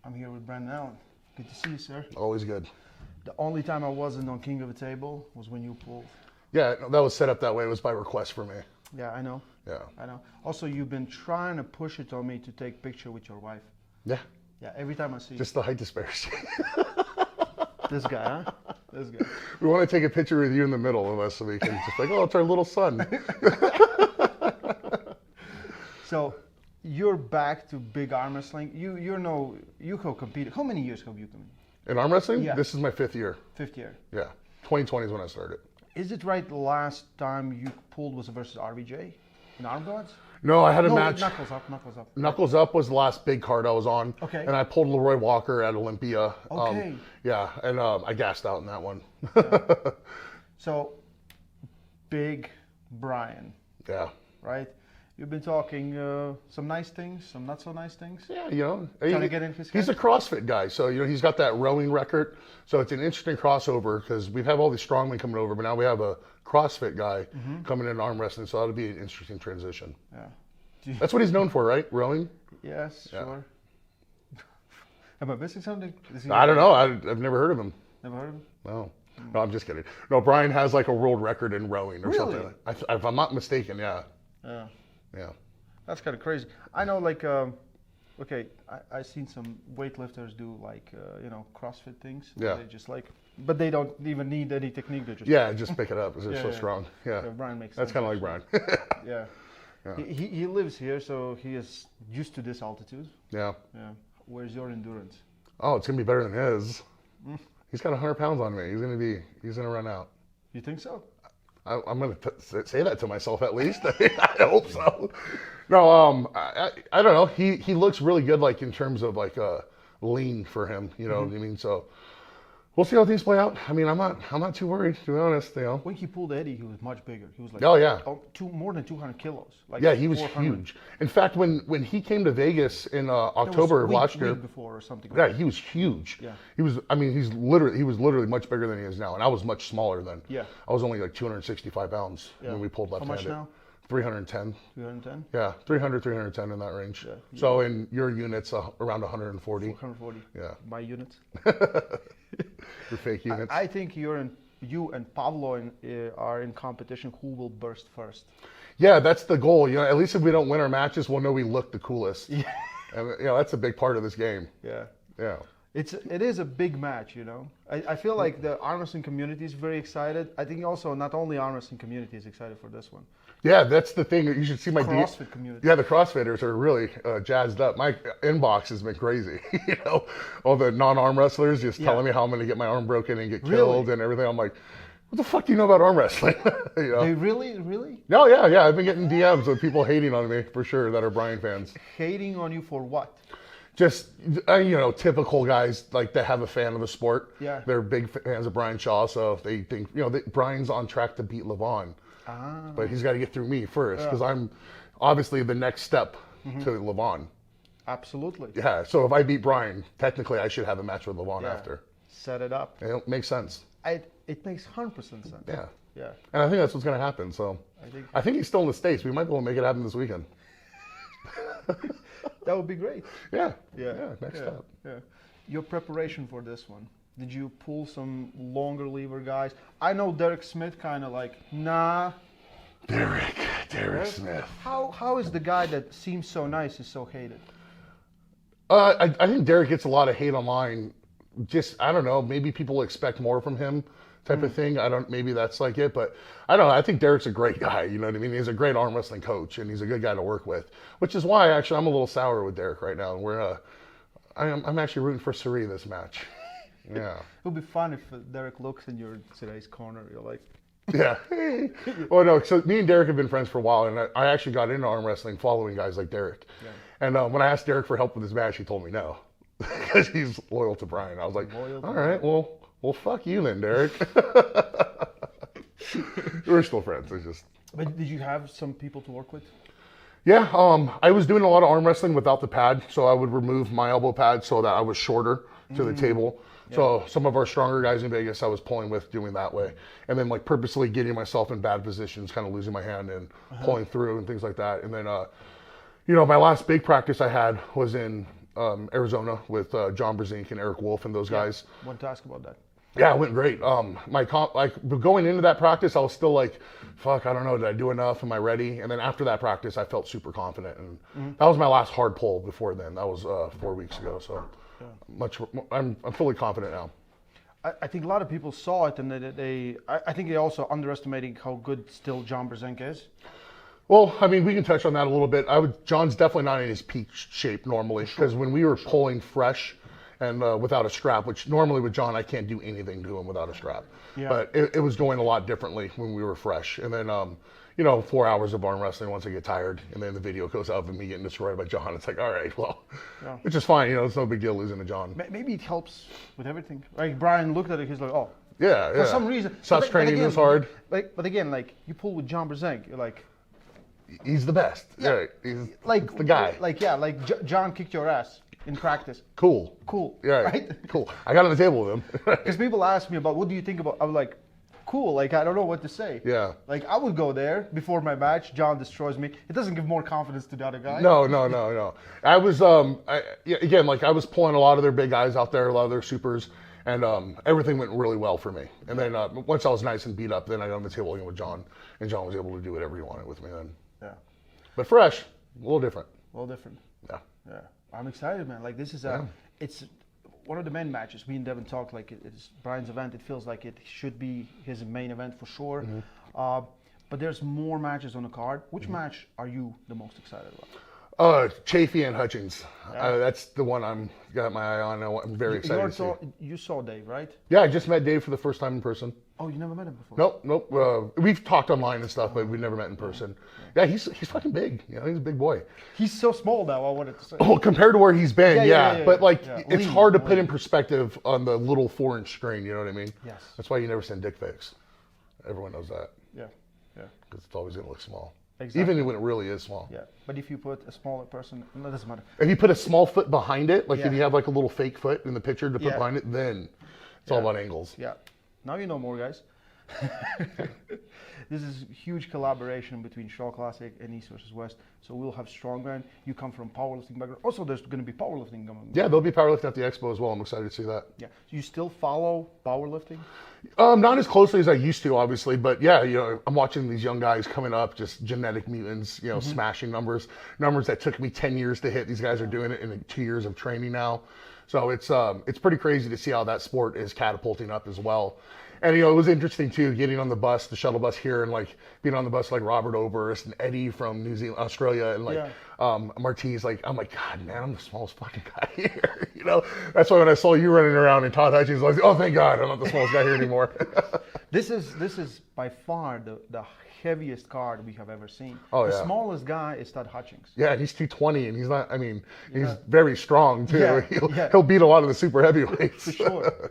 I'm here with Brandon Allen. Good to see you, sir. Always good. The only time I wasn't on King of the Table was when you pulled. Yeah, that was set up that way. It was by request for me. Yeah, I know. Yeah. I know. Also, you've been trying to push it on me to take picture with your wife. Yeah. Yeah, every time I see you. Just the height disparity. This guy, huh? This guy. We want to take a picture with you in the middle of us so we can just like, oh, it's our little son. So, you're back to big arm wrestling. You co-competed. How many years have you competed? In arm wrestling? Yeah. This is my 5th year. 5th year. Yeah. 2020 is when I started. Is it right the last time you pulled was versus RVJ in arm guards? No, I had a match. Knuckles up, knuckles up. Knuckles Up was the last big card I was on. Okay. And I pulled Leroy Walker at Olympia. Okay. Yeah, and I gassed out in that one. Yeah. So, big Brian, Yeah. right? You've been talking some nice things, some not so nice things. Yeah, Trying to get in his he's head? a CrossFit guy, so he's got that rowing record. So it's an interesting crossover because we have all these strongmen coming over, but now we have a CrossFit guy coming in arm wrestling, so that'll be an interesting transition. Yeah. That's what he's known for, right? Rowing? Yes, Yeah. sure. Am I missing something? I don't know. I've never heard of him. Never heard of him? No. No, I'm just kidding. No, Brian has like a world record in rowing or Really? something. If I'm not mistaken, yeah. Yeah. Yeah. That's kind of crazy. I know, like, okay, I seen some weightlifters do like, CrossFit things. Yeah. They just like, but they don't even need any technique. They just Yeah, just pick it up because they're so Yeah. strong. Yeah. Yeah, Brian makes That's sense. kind of like Brian. Yeah. Yeah. He lives here, so he is used to this altitude. Yeah. Yeah. Where's your endurance? Oh, it's going to be better than his. He's got 100 pounds on me. He's going to run out. You think so? I'm going to say that to myself at least. I hope so. No, I don't know. He looks really good, like in terms of like lean for him. You know what I mean? So we'll see how things play out. I mean, I'm not too worried, to be honest. When he pulled Eddie, he was much bigger. He was like, Oh, yeah. more than 200 kilos. Like Yeah, he was 400. huge. In fact, when he came to Vegas in October of last year, week before or something. yeah, he was huge. Yeah. He was. I mean, he was literally much bigger than he is now, and I was much smaller then. Yeah. I was only like 265 pounds Yeah. when we pulled How left-handed. much now? 310. 310? Yeah, 300, 310 in that range. Yeah. So in your units, around 140. 140. Yeah. My units. Your fake units. I think you and Pablo are in competition. Who will burst first? Yeah, that's the goal. At least if we don't win our matches, we'll know we look the coolest. Yeah. And that's a big part of this game. Yeah. Yeah. It is a big match, I feel like the arm wrestling community is very excited. I think also not only arm wrestling community is excited for this one. Yeah, that's the thing. You should see my CrossFit community. Yeah, the CrossFitters are really jazzed up. My inbox has been crazy. All the non-arm wrestlers just telling me how I'm going to get my arm broken and get killed and everything. I'm like, what the fuck do you know about arm wrestling? They really? No, yeah. I've been getting DMs with people hating on me for sure that are Brian fans. Hating on you for what? Just typical guys like that have a fan of the sport. Yeah. They're big fans of Brian Shaw, so they think Brian's on track to beat Levon. But he's got to get through me first because I'm obviously the next step to Levon. Absolutely. Yeah, so if I beat Brian, technically I should have a match with Levon after. Set it up. It makes sense. It makes 100% sense. Yeah. Yeah. And I think that's what's going to happen. So I think he's still in the States. We might be able to make it happen this weekend. That would be great. Yeah. Yeah. Next step. Yeah. Your preparation for this one. Did you pull some longer lever guys? I know Derek Smith kind of like, nah. Derek Smith. How is the guy that seems so nice is so hated? I think Derek gets a lot of hate online. Just, I don't know, maybe people expect more from him type of thing. Maybe that's like it, but I don't know. I think Derek's a great guy. You know what I mean? He's a great arm wrestling coach and he's a good guy to work with, which is why actually I'm a little sour with Derek right now. I'm actually rooting for Suri this match. Yeah. It would be fun if Derek looks in your today's corner. You're like, yeah. Well, no. So me and Derek have been friends for a while, and I actually got into arm wrestling following guys like Derek. Yeah. And when I asked Derek for help with his match, he told me no, because he's loyal to Brian. I was like, all right, well, fuck you then, Derek. We're still friends. It's just. But did you have some people to work with? Yeah. I was doing a lot of arm wrestling without the pad, so I would remove my elbow pad so that I was shorter to the table. So some of our stronger guys in Vegas I was pulling with doing that way. And then like purposely getting myself in bad positions, kind of losing my hand and pulling through and things like that. And then, my last big practice I had was in Arizona with John Brzezinski and Eric Wolf and those guys. I want to ask about that. Yeah, it went great. Like going into that practice, I was still like, fuck, I don't know, did I do enough? Am I ready? And then after that practice, I felt super confident. And that was my last hard pull before then. That was 4 weeks ago. So I'm fully confident now. I think a lot of people saw it, and I think they also underestimating how good still John Brzezinski is. Well, I mean, we can touch on that a little bit. John's definitely not in his peak shape normally, because when we were pulling fresh and without a strap, which normally with John, I can't do anything to him without a strap. Yeah. But it was going a lot differently when we were fresh. And then, 4 hours of arm wrestling once I get tired, and then the video goes up of me getting destroyed by John. It's like, all right, well, which is fine. It's no big deal losing to John. Maybe it helps with everything. Like Brian looked at it, he's like, oh. Yeah, For some reason. Stops training this hard. But again, like you pull with John Brzezinski, you're like. He's the best. Yeah. Right. He's like the guy. John kicked your ass in practice. Cool. Yeah. Right? Cool. I got on the table with him. Because people ask me about what do you think about. I'm like, cool. Like I don't know what to say. Yeah. Like I would go there before my match. John destroys me. It doesn't give more confidence to the other guy. No. I was I was pulling a lot of their big guys out there, a lot of their supers, and everything went really well for me. And then once I was nice and beat up, then I got on the table again with John, and John was able to do whatever he wanted with me then. Yeah. But fresh, a little different. Yeah. I'm excited, man. Like this is it's one of the main matches. Me and Devin talked like it's Brian's event. It feels like it should be his main event for sure. But there's more matches on the card. Which match are you the most excited about? Chaffy and Hutchins. That's the one I'm got my eye on. I'm very excited to see. You saw Dave, right? Yeah, I just met Dave for the first time in person. Oh, you never met him before? Nope. We've talked online and stuff, but we've never met in person. Yeah, he's fucking big. He's a big boy. He's so small now, I wanted to say. Oh, compared to where he's been, yeah. But it's hard to put in lean. Perspective on the little 4-inch screen, you know what I mean? Yes. That's why you never send dick pics. Everyone knows that. Yeah. Because it's always going to look small. Exactly. Even when it really is small. Yeah, but if you put a smaller person, it doesn't matter. If you put a small foot behind it, like if you have like a little fake foot in the picture to put behind it, then it's all about angles. Yeah. Now you know more, guys. This is a huge collaboration between Shaw Classic and East versus West. So we'll have strongman. You come from powerlifting background. Also, there's going to be powerlifting going. Yeah, there'll be powerlifting at the expo as well. I'm excited to see that. Yeah. So you still follow powerlifting? Not as closely as I used to, obviously, but yeah, I'm watching these young guys coming up, just genetic mutants, smashing numbers that took me 10 years to hit. These guys are doing it in 2 years of training now. So it's pretty crazy to see how that sport is catapulting up as well. And it was interesting too, getting on the bus, the shuttle bus here, and like being on the bus like Robert Oberst and Eddie from New Zealand, Australia, and like Martiz. Like I'm like, God, man, I'm the smallest fucking guy here. That's why when I saw you running around and Todd Hutchins, I was like, oh, thank God, I'm not the smallest guy here anymore. This is by far the heaviest card we have ever seen. The smallest guy is Todd Hutchins. Yeah, he's 220, and he's not. I mean, he's very strong too. He'll beat a lot of the super heavyweights. For sure.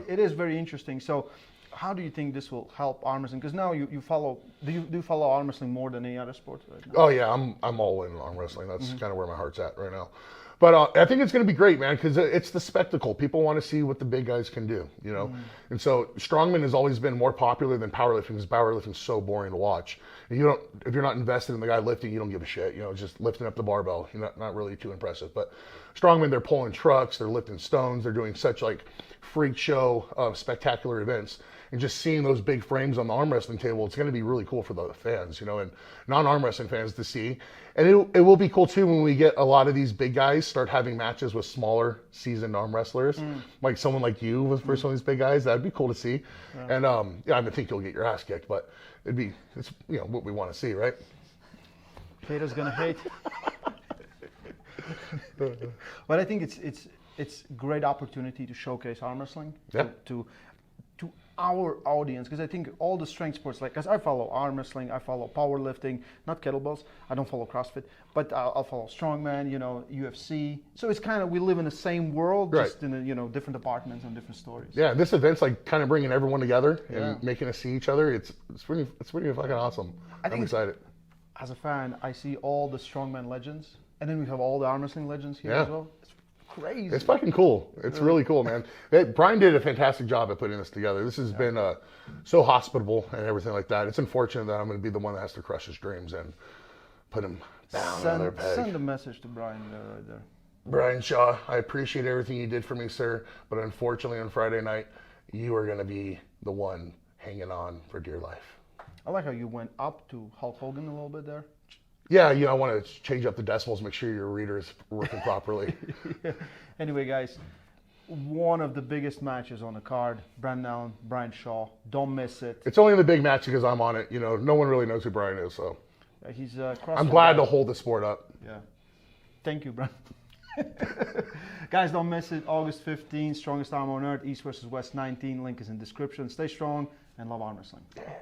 It is very interesting. So, how do you think this will help arm wrestling? Because now you follow. Do you follow arm wrestling more than any other sport right now? Oh yeah, I'm all in on arm wrestling. That's kind of where my heart's at right now. But I think it's going to be great, man, because it's the spectacle. People want to see what the big guys can do, And so strongman has always been more popular than powerlifting because powerlifting is so boring to watch. And if you're not invested in the guy lifting, you don't give a shit. Just lifting up the barbell. You're not really too impressive. But strongman, they're pulling trucks, they're lifting stones, they're doing such like freak show, spectacular events. And just seeing those big frames on the arm wrestling table, it's going to be really cool for the fans, and non-arm wrestling fans to see. And it will be cool too when we get a lot of these big guys start having matches with smaller seasoned arm wrestlers, like someone like you was for some of these big guys. That'd be cool to see. Yeah. And I think you'll get your ass kicked, but it's what we want to see, right? Peter's gonna hate. But I think it's a great opportunity to showcase arm wrestling to our audience, because I think all the strength sports, because I follow arm wrestling, I follow powerlifting, not kettlebells, I don't follow CrossFit, but I'll follow strongman, UFC. So it's kind of, we live in the same world, just in different departments and different stories. Yeah, this event's like kind of bringing everyone together and making us see each other. It's pretty fucking awesome. I'm excited. As a fan, I see all the strongman legends, and then we have all the arm wrestling legends here as well. Crazy. It's fucking cool. It's really cool, man. Brian did a fantastic job at putting this together. This has been so hospitable and everything like that. It's unfortunate that I'm going to be the one that has to crush his dreams and put him down on their peg. Send a message to Brian right there. Brian Shaw, I appreciate everything you did for me, sir, but unfortunately on Friday night, you are going to be the one hanging on for dear life. I like how you went up to Hulk Hogan a little bit there. Yeah, I want to change up the decimals, make sure your reader is working properly. Yeah. Anyway, guys, one of the biggest matches on the card, Brandon Allen, Brian Shaw. Don't miss it. It's only the big match because I'm on it. No one really knows who Brian is, so He's I'm glad to hold the sport up. Yeah. Thank you, Brandon. Guys, don't miss it. August 15th, Strongest Arm on Earth, East versus West 19. Link is in description. Stay strong and love arm wrestling. Yeah.